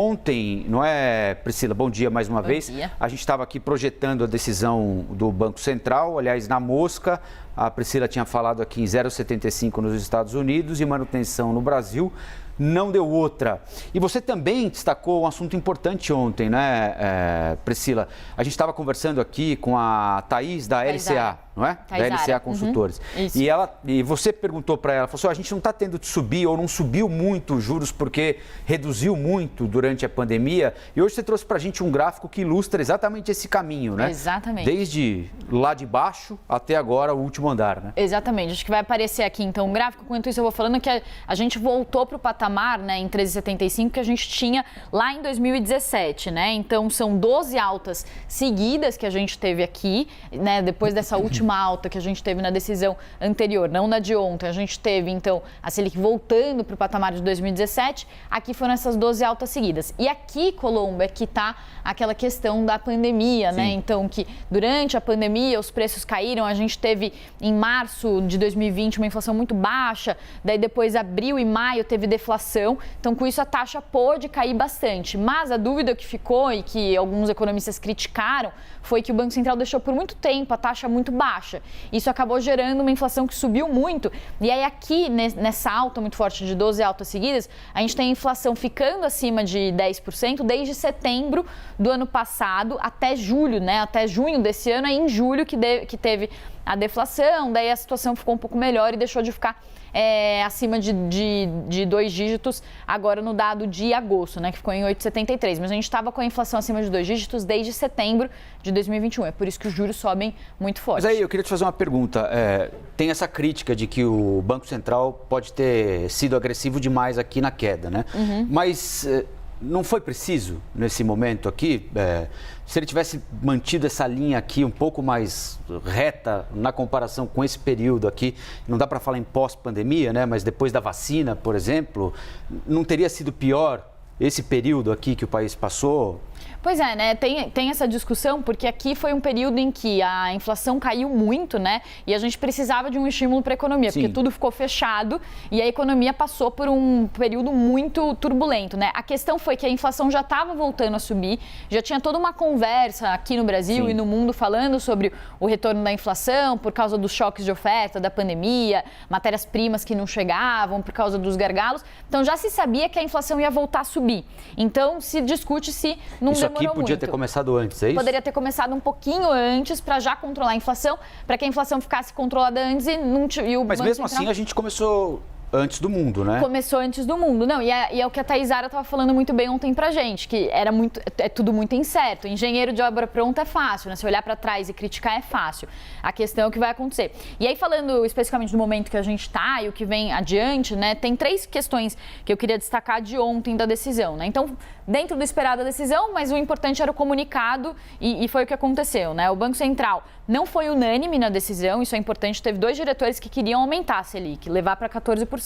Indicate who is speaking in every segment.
Speaker 1: Ontem, não é, Priscila? Bom dia mais uma vez.
Speaker 2: Dia.
Speaker 1: A gente estava aqui projetando a decisão do Banco Central, aliás, na mosca. A Priscila tinha falado aqui em 0,75 nos Estados Unidos e manutenção no Brasil. Não deu outra. E você também destacou um assunto importante ontem, né, Priscila? A gente estava conversando aqui com a Thaís da LCA, não é? Da LCA Consultores. E você perguntou para ela, falou assim, a gente não está tendo de subir ou não subiu muito os juros porque reduziu muito durante a pandemia. E hoje você trouxe para a gente um gráfico que ilustra exatamente esse caminho, né?
Speaker 2: Exatamente.
Speaker 1: Desde lá de baixo até agora o último andar, né?
Speaker 2: Exatamente. Acho que vai aparecer aqui, então, um gráfico. Enquanto isso, eu vou falando que a gente voltou para o patamar, né, em 13,75 que a gente tinha lá em 2017, né? Então, são 12 altas seguidas que a gente teve aqui, né? Depois dessa última alta que a gente teve na decisão anterior, não na de ontem, a gente teve, então, a Selic voltando para o patamar de 2017. Aqui foram essas 12 altas seguidas. E aqui, Colombo, é que está aquela questão da pandemia, né? Então, que durante a pandemia os preços caíram, a gente teve em março de 2020 uma inflação muito baixa, daí depois abril e maio teve deflação. Então, com isso, a taxa pôde cair bastante. Mas a dúvida que ficou e que alguns economistas criticaram foi que o Banco Central deixou por muito tempo a taxa muito baixa. Isso acabou gerando uma inflação que subiu muito. E aí, aqui, nessa alta muito forte de 12 altas seguidas, a gente tem a inflação ficando acima de 10% desde setembro do ano passado até julho, né? Até junho desse ano, aí em julho que teve a deflação, daí a situação ficou um pouco melhor e deixou de ficar acima de 2 dígitos agora no dado de agosto, né, que ficou em 8,73. Mas a gente estava com a inflação acima de 2 dígitos desde setembro de 2021. É por isso que os juros sobem muito forte.
Speaker 1: Mas aí eu queria te fazer uma pergunta. Tem essa crítica de que o Banco Central pode ter sido agressivo demais aqui na queda, né? Mas não foi preciso nesse momento aqui? Se ele tivesse mantido essa linha aqui um pouco mais reta na comparação com esse período aqui, não dá para falar em pós-pandemia, né? Mas depois da vacina, por exemplo, não teria sido pior esse período aqui que o país passou?
Speaker 2: Pois é, né? Tem essa discussão porque aqui foi um período em que a inflação caiu muito, né? E a gente precisava de um estímulo para a economia, porque tudo ficou fechado e a economia passou por um período muito turbulento, né? A questão foi que a inflação já estava voltando a subir, já tinha toda uma conversa aqui no Brasil e no mundo falando sobre o retorno da inflação por causa dos choques de oferta, da pandemia, matérias-primas que não chegavam por causa dos gargalos. Então já se sabia que a inflação ia voltar a subir. Então se discute se não
Speaker 1: Isso
Speaker 2: demorou
Speaker 1: aqui podia
Speaker 2: muito.
Speaker 1: ter começado antes, é isso?
Speaker 2: Poderia ter começado um pouquinho antes para já controlar a inflação, para que a inflação ficasse controlada antes e o
Speaker 1: Mas
Speaker 2: Banco
Speaker 1: mesmo
Speaker 2: Central...
Speaker 1: assim a gente começou antes do mundo, né?
Speaker 2: Começou antes do mundo. Não, e é o que a Thaisara estava falando muito bem ontem pra gente, que é tudo muito incerto. Engenheiro de obra pronta é fácil, né? Se olhar para trás e criticar é fácil. A questão é o que vai acontecer. E aí, falando especificamente do momento que a gente está e o que vem adiante, né? Tem 3 questões que eu queria destacar de ontem da decisão, né? Então, dentro do esperado da decisão, mas o importante era o comunicado e foi o que aconteceu, né? O Banco Central não foi unânime na decisão, isso é importante. Teve 2 diretores que queriam aumentar a Selic, levar para 14%.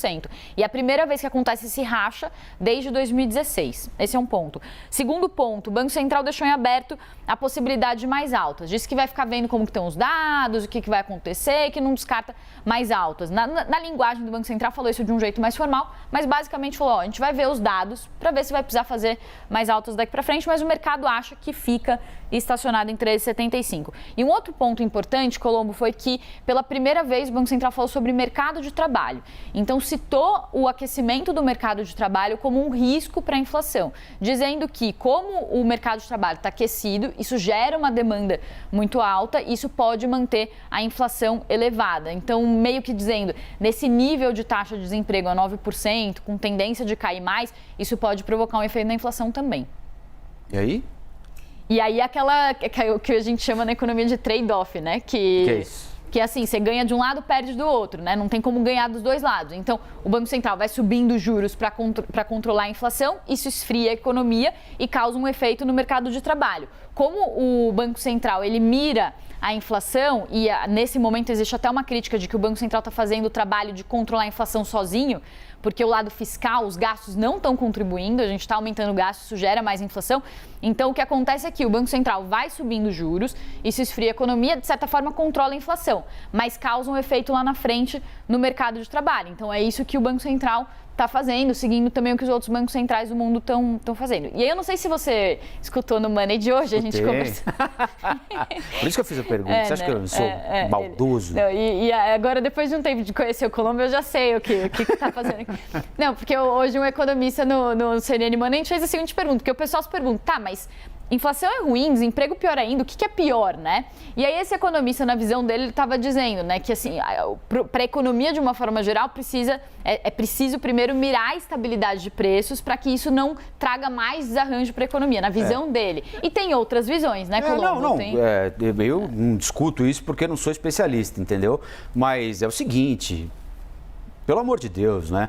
Speaker 2: E é a primeira vez que acontece esse racha desde 2016. Esse é um ponto. Segundo ponto, o Banco Central deixou em aberto a possibilidade de mais altas. Disse que vai ficar vendo como estão os dados, o que vai acontecer, que não descarta mais altas. Na linguagem do Banco Central falou isso de um jeito mais formal, mas basicamente falou, a gente vai ver os dados para ver se vai precisar fazer mais altas daqui para frente, mas o mercado acha que fica estacionado em 13,75. E um outro ponto importante, Colombo, foi que pela primeira vez o Banco Central falou sobre mercado de trabalho. Então citou o aquecimento do mercado de trabalho como um risco para a inflação, dizendo que como o mercado de trabalho está aquecido, isso gera uma demanda muito alta, isso pode manter a inflação elevada. Então, meio que dizendo, nesse nível de taxa de desemprego a 9%, com tendência de cair mais, isso pode provocar um efeito na inflação também.
Speaker 1: E aí?
Speaker 2: E aí o que a gente chama na economia de trade-off, né?
Speaker 1: Que é isso?
Speaker 2: Que assim, você ganha de um lado, perde do outro, né? Não tem como ganhar dos dois lados. Então, o Banco Central vai subindo os juros para controlar a inflação, isso esfria a economia e causa um efeito no mercado de trabalho. Como o Banco Central, ele mira a inflação, e nesse momento existe até uma crítica de que o Banco Central está fazendo o trabalho de controlar a inflação sozinho, porque o lado fiscal, os gastos não estão contribuindo, a gente está aumentando o gasto, isso gera mais inflação. Então, o que acontece é que o Banco Central vai subindo juros, isso esfria a economia, de certa forma controla a inflação, mas causa um efeito lá na frente no mercado de trabalho. Então, é isso que o Banco Central está fazendo, seguindo também o que os outros bancos centrais do mundo estão fazendo. E aí eu não sei se você escutou no Money de hoje, a gente conversou.
Speaker 1: Por isso que eu fiz a pergunta. Você acha que eu sou maldoso?
Speaker 2: Não, e agora, depois de um tempo de conhecer o Colombo, eu já sei o que está fazendo aqui. Não, porque hoje um economista no CNN Money, a gente fez a seguinte pergunta, porque o pessoal se pergunta, tá, mas inflação é ruim, desemprego pior ainda, o que é pior, né? E aí esse economista, na visão dele, ele estava dizendo, né, que assim, para a economia de uma forma geral, é preciso primeiro mirar a estabilidade de preços para que isso não traga mais desarranjo para a economia, na visão dele. E tem outras visões, né, Colombo?
Speaker 1: Eu não discuto isso porque eu não sou especialista, entendeu? Mas é o seguinte... Pelo amor de Deus, né?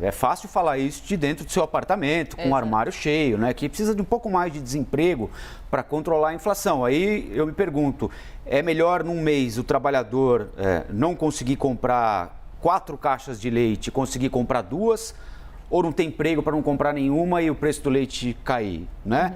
Speaker 1: É fácil falar isso de dentro do seu apartamento, com um armário cheio, né? Que precisa de um pouco mais de desemprego para controlar a inflação. Aí eu me pergunto, é melhor num mês o trabalhador não conseguir comprar 4 caixas de leite, conseguir comprar 2, ou não ter emprego para não comprar nenhuma e o preço do leite cair, né?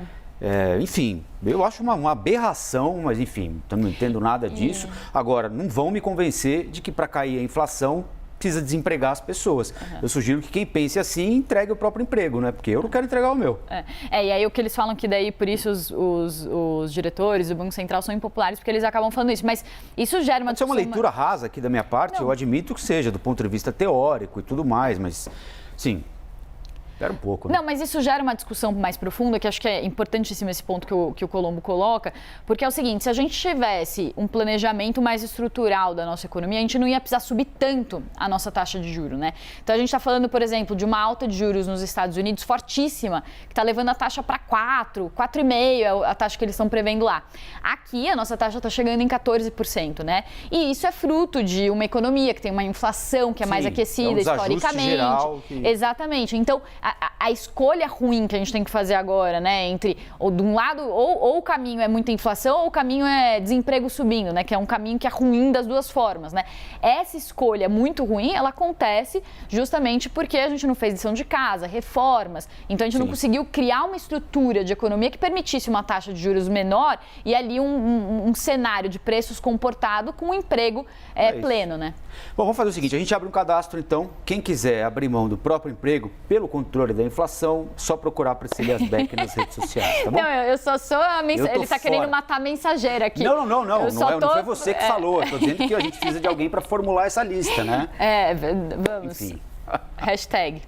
Speaker 1: Enfim, eu acho uma aberração, mas enfim, eu não entendo nada disso. Agora, não vão me convencer de que para cair a inflação precisa desempregar as pessoas. Eu sugiro que quem pense assim entregue o próprio emprego, né? Porque eu não quero entregar o meu.
Speaker 2: E aí o que eles falam que daí, por isso os diretores do Banco Central são impopulares, porque eles acabam falando isso. Mas isso gera uma discussão...
Speaker 1: Pode ser uma leitura rasa aqui da minha parte, eu admito que seja, do ponto de vista teórico e tudo mais, mas, sim... Espera um pouco, né?
Speaker 2: Não, mas isso gera uma discussão mais profunda, que acho que é importantíssimo esse ponto que o Colombo coloca, porque é o seguinte, se a gente tivesse um planejamento mais estrutural da nossa economia, a gente não ia precisar subir tanto a nossa taxa de juros, né? Então a gente está falando, por exemplo, de uma alta de juros nos Estados Unidos fortíssima, que está levando a taxa para 4,5% é a taxa que eles estão prevendo lá. Aqui a nossa taxa está chegando em 14%, né? E isso é fruto de uma economia que tem uma inflação que é mais aquecida historicamente.
Speaker 1: Geral que...
Speaker 2: Exatamente. Então, a escolha ruim que a gente tem que fazer agora, né, entre, ou de um lado, ou o caminho é muita inflação, ou o caminho é desemprego subindo, né, que é um caminho que é ruim das duas formas, né. Essa escolha muito ruim, ela acontece justamente porque a gente não fez lição de casa, reformas, então a gente não conseguiu criar uma estrutura de economia que permitisse uma taxa de juros menor e ali um cenário de preços comportado com um emprego pleno, né.
Speaker 1: Bom, vamos fazer o seguinte, a gente abre um cadastro, então, quem quiser abrir mão do próprio emprego pelo controle da inflação, só procurar a Priscila Asbeck nas redes sociais, tá bom?
Speaker 2: Não, eu só sou a mensageira. Ele tá querendo matar a mensageira aqui.
Speaker 1: Não. Não foi você que falou. Eu tô dizendo que a gente precisa de alguém para formular essa lista, né?
Speaker 2: Vamos. Hashtag.